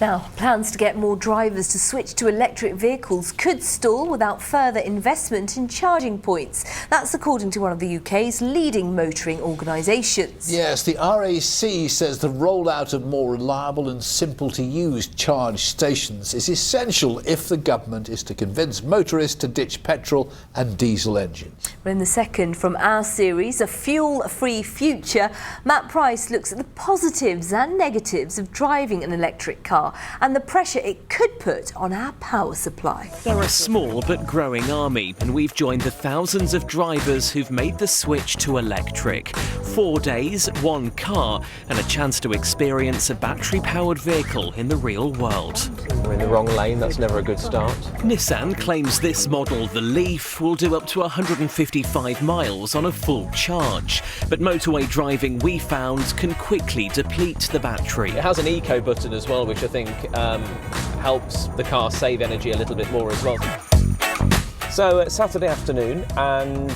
Now, plans to get more drivers to switch to electric vehicles could stall without further investment in charging points. That's according to one of the UK's leading motoring organisations. Yes, the RAC says the rollout of more reliable and simple to use charge stations is essential if the government is to convince motorists to ditch petrol and diesel engines. Well, in the second from our series, A Fuel-Free Future, Matt Price looks at the positives and negatives of driving an electric car and the pressure it could put on our power supply. They're a small but growing army, and we've joined the thousands of drivers who've made the switch to electric. 4 days, 1 car, and a chance to experience a battery-powered vehicle in the real world. We're in the wrong lane, that's never a good start. Nissan claims this model, the Leaf, will do up to 155 miles on a full charge. But motorway driving, we found, can quickly deplete the battery. It has an eco button as well, which I think helps the car save energy a little bit more as well. So it's Saturday afternoon and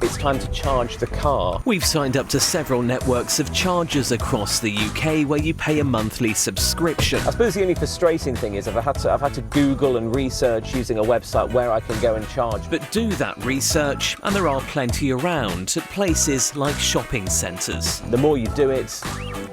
it's time to charge the car. We've signed up to several networks of chargers across the UK where you pay a monthly subscription. I suppose the only frustrating thing is I've had to Google and research using a website where I can go and charge. But do that research, and there are plenty around at places like shopping centres. The more you do it,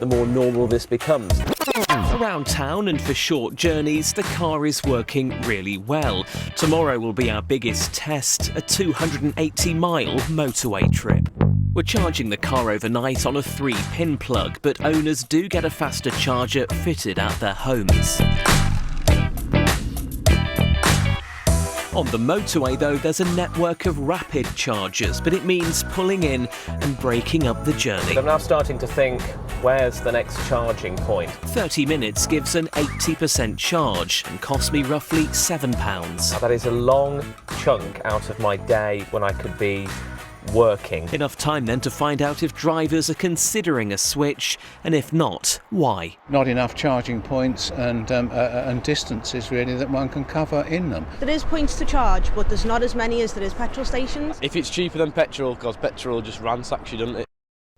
the more normal this becomes. Around town and for short journeys, the car is working really well. Tomorrow will be our biggest test, a 280-mile motorway trip. We're charging the car overnight on a 3-pin plug, but owners do get a faster charger fitted at their homes. On the motorway, though, there's a network of rapid chargers, but it means pulling in and breaking up the journey. I'm now starting to think, where's the next charging point? 30 minutes gives an 80% charge and costs me roughly £7. Now, that is a long chunk out of my day when I could be working. Enough time then to find out if drivers are considering a switch, and if not, why. Not enough charging points and distances really that one can cover in them. There is points to charge, but there's not as many as there is petrol stations. If it's cheaper than petrol, because petrol just ransacks you, doesn't it?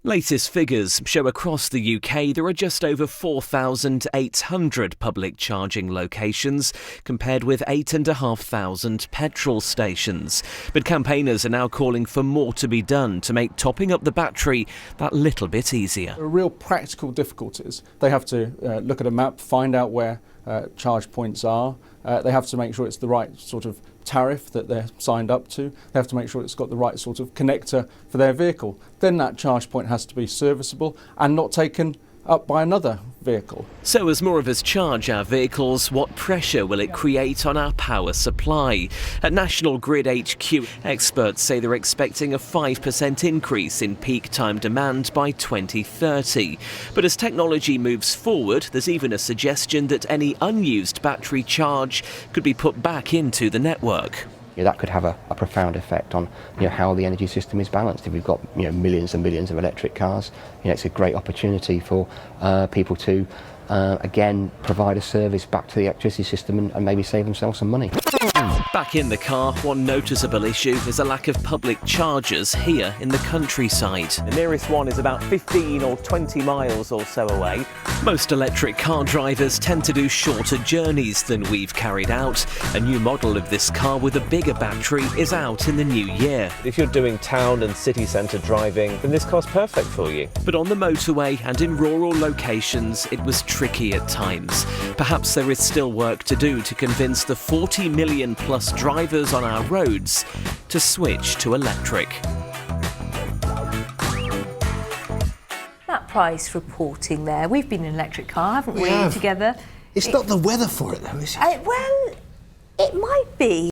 Latest figures show across the UK there are just over 4,800 public charging locations, compared with 8,500 petrol stations. But campaigners are now calling for more to be done to make topping up the battery that little bit easier. There are real practical difficulties. They have to look at a map, find out where charge points are. They have to make sure it's the right sort of tariff that they're signed up to. They have to make sure it's got the right sort of connector for their vehicle. Then that charge point has to be serviceable and not taken up by another vehicle. So as more of us charge our vehicles, what pressure will it create on our power supply? At National Grid HQ, experts say they're expecting a 5% increase in peak time demand by 2030. But as technology moves forward, there's even a suggestion that any unused battery charge could be put back into the network. That could have a profound effect on how the energy system is balanced. If we've got millions and millions of electric cars, it's a great opportunity for people to again provide a service back to the electricity system and maybe save themselves some money. Back in the car, one noticeable issue is a lack of public chargers here in the countryside. The nearest one is about 15 or 20 miles or so away. Most electric car drivers tend to do shorter journeys than we've carried out. A new model of this car with a bigger battery is out in the new year. If you're doing town and city centre driving, then this car's perfect for you. But on the motorway and in rural locations, it was tricky at times. Perhaps there is still work to do to convince the 40 million plus drivers on our roads to switch to electric. Matt Price reporting there. We've been in an electric car, haven't we, have. together? It's not the weather for it though, is it? Well, it might be.